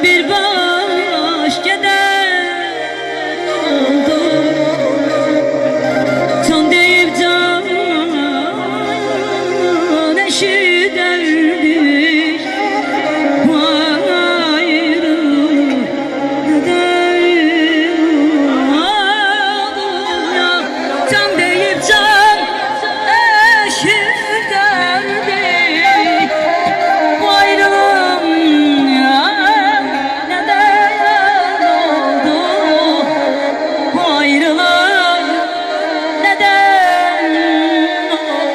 bir baş keder oldu. Can deyip can eşiderdik. Ayrı keder oldu. Can deyip can eşiderdik. Ayrılığım ya neden oldu? Ayrılığım neden oldu?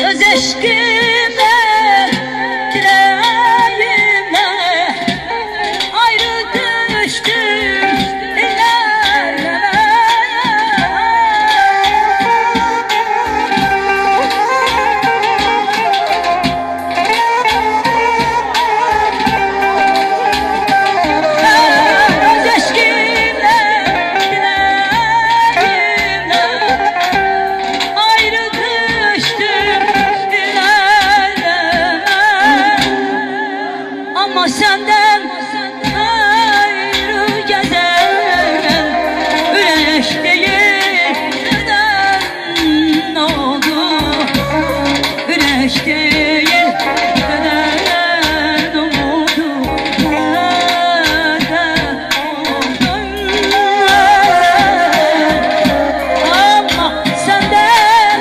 Öz eşkimle, dileğimle ayrı düştüm ilerleme. Öz eşkimle, dileğimle ayrı düştüm ilerleme. Ama senden ayrı gezen güneş değil, neden oldu? Güneş değil, neden oldu? Neden oldu? Ama senden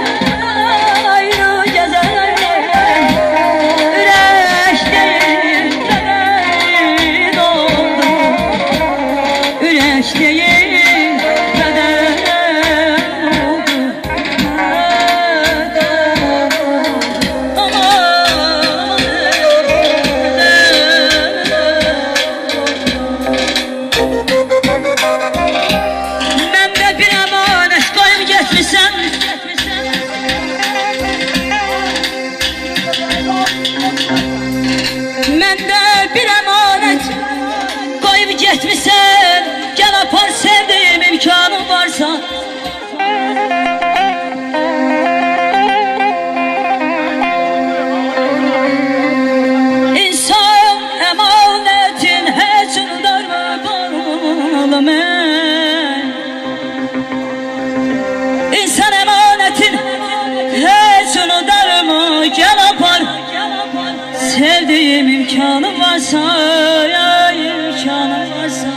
ayrı gezen güneş değil, neden oldu? Güneş değil, neden oldu? Ben de bir emanet koyup getmişsem, ben de bir emanet koyup getmişsem, gel apar sevdiğim imkanım varsa. İnsan emanetin hiç unutar mı? İnsan emanetin hiç unutar mı? Gel apar sevdiğim imkanım varsa, ya imkanım varsa.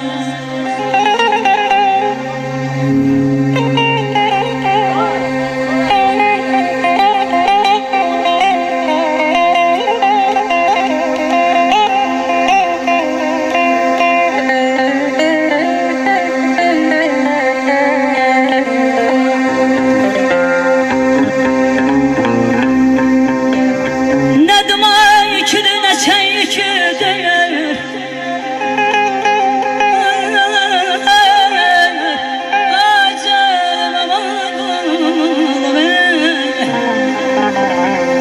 Ne duman yüküdür, ne çay yüküdür.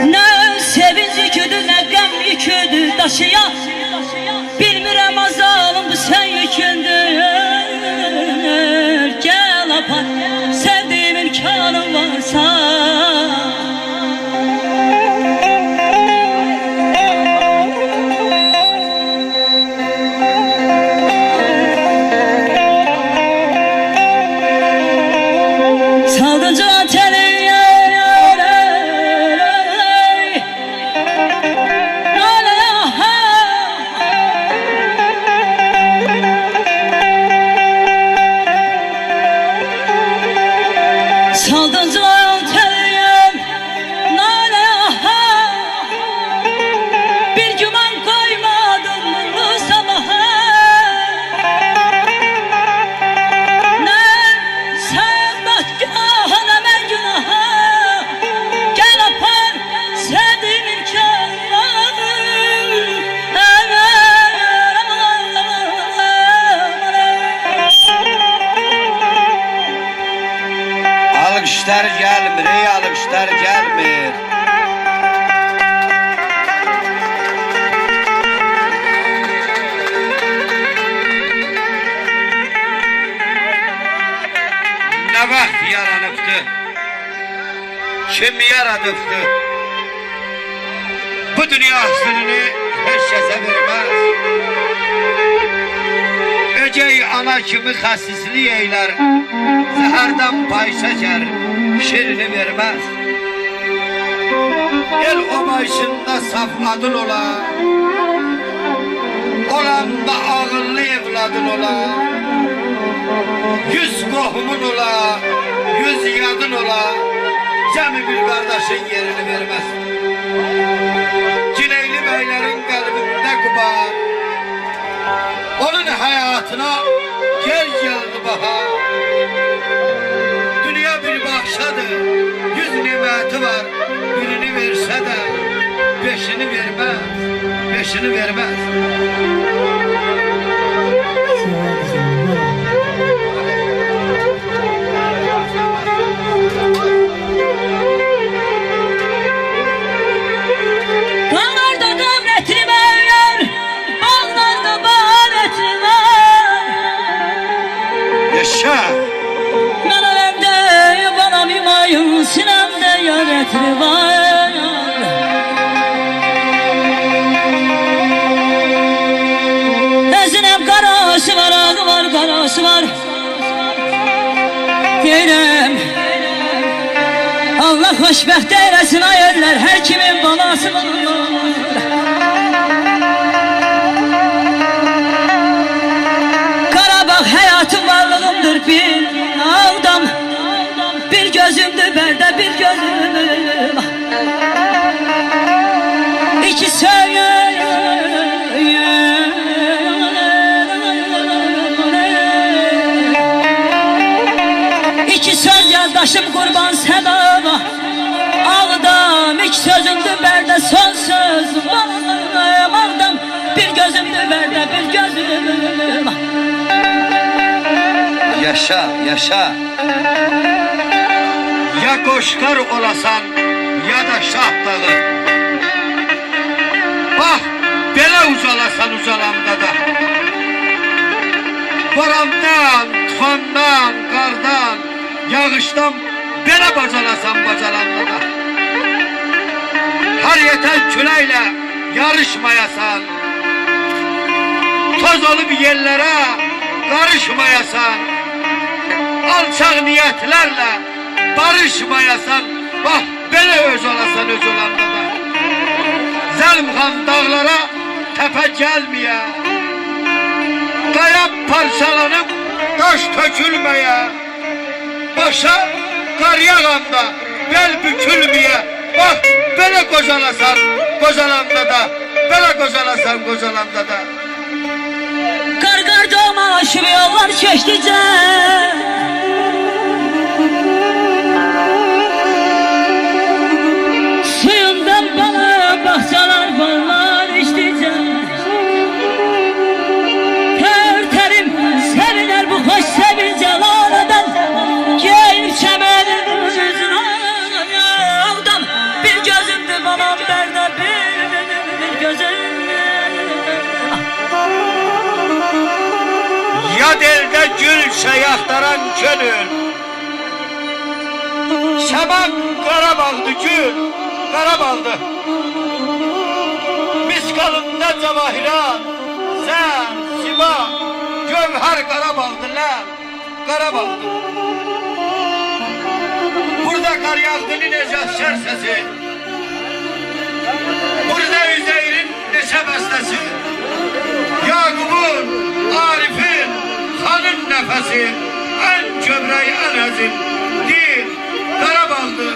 Ne sevinç yüküdür, ne gam yüküdür taşıya. Bilmirəm azalım bu sen yükündür. Gel apar sevdiğim imkanım varsa. Saldıcı ateli saldıcı ateli nane aha. Bir güman koymadın bu sabaha. Ne sen batgaha ne ben günaha. Gel apar sevdiğim imkanlarım. Alkışlar gelmir, ey alkışlar gelmir. Ne vaxt yaranıbdı? kim yaradıbdı? Bu dünya sırrını heç kəsə verməz. Ögey ana kimi xəsislik eylər, zəhərdən pay çəkər, şirini verməz. El obayışında saf adın ola, olanda ağıllı evladın ola, 100 qohumun ola, 100 yadın ola, cəmi bir qardaşın yerini verməz. Cineyli beylerin kalbinde kubar, onun hayatına gel geldi bahar. Dünya bir bahşadır, 100 nimeti var, birini verse de beşini vermez, beşini vermez. Yaşa! Mən öləndə bana mimayım, sinəmdə yarətli var. Əzinəm qarası var, ağı var, qarası var. Deyirəm, Allah xoşbəxt eyləsin ay əllər, hər kimin balası var. Hayatım varlığımdır bir ağdam, bir gözümdür berde bir gözüm. İki İki söz yoldaşım kurban sevaba, ağdam iki sözümdür berde son sözüm. Ağdam bir gözümdür berde bir gözüm. Yaşa, yaşa. Ya koşkar olasan ya da şah dağı. Bak, belə uzalasan uzalanda da. Borandan, tufandan, qardan, yağışdan belə bacalasan bacalanda da. Har yeten küləklə yarışmayasan. Toz olup yerlere karışmayasan. Alçak niyetlerle barışmayasan, bak belə öz olasan öz olanda da. Zəlmxan dağlara tepe gelmeye, qaya parçalanıp daş tökülmeye, başa qar yağanda bel bükülmeye, bak belə qocalasan qocalanda da, belə qocalasan qocalanda da. Qar doğma aşıb yollar keçdicə, suyundan bana bahçalar ballar içdicə. Tərtərim sevilər bu xoş sevincə laladan, geyib çəmənin üzünə ağdam. Bir gözümdür balam dərdə bir gözüm. Yad elde gülse yaktaran gönül, Şaban Qarabağdı gül, Qarabağdı. Miskalında cavahirat, zər, siba, gövhər Qarabağdı ləm, Qarabağdı. Burada kar yağdığını necət şər səsi, burada Üzeyrin neçə bəstəsi, Yaqubun, Arif'in, Xanın nəfəsi, ən kövrək, ən əzim, dil, Qarabağdı,